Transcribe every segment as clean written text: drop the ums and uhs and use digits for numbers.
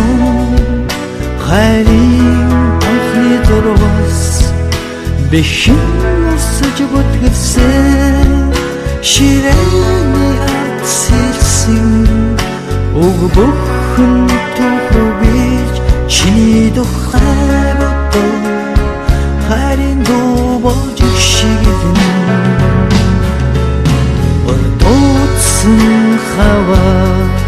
болсон хайрын анхны дурвас бэхэн усаж бүтгэрсэн ширээний атсэлсэн уг бүхэн тухвэж чиний тухай бодоо хайрын дуу болж шигдэн ордоцсон хаваа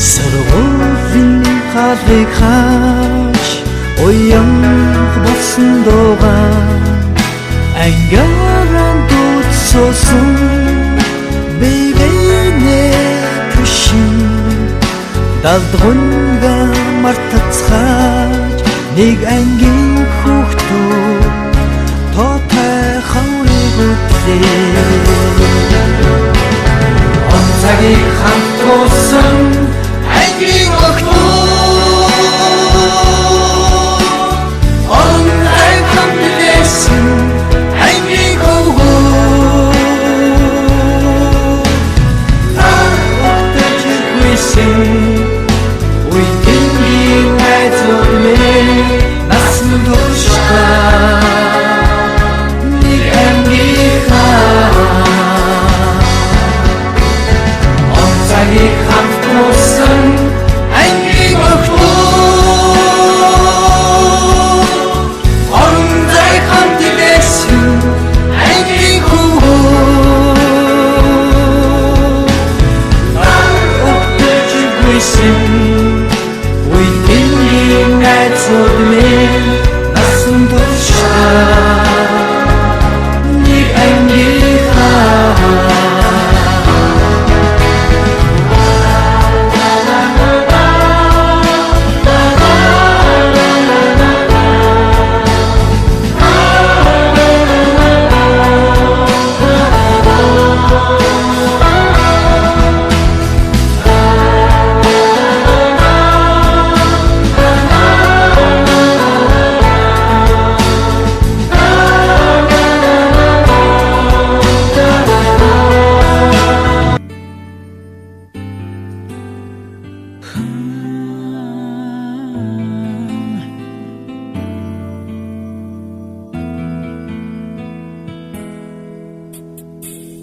сарвын халыг хаач оян болсон дуугаа ангааран дуудсан бэйбэнэ пүшин далдгунга мартацхаач нэг ангийн хүүхдүүд тоотой хаврыг үтлээ он цагийг хамт уусан ангийн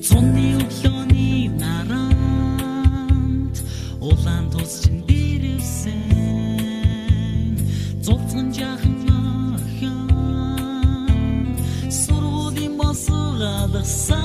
Цонны өглөөний наранд улаан тус чин дэрвсэн цуцган жахан орхон сургуулийн босоо алгасан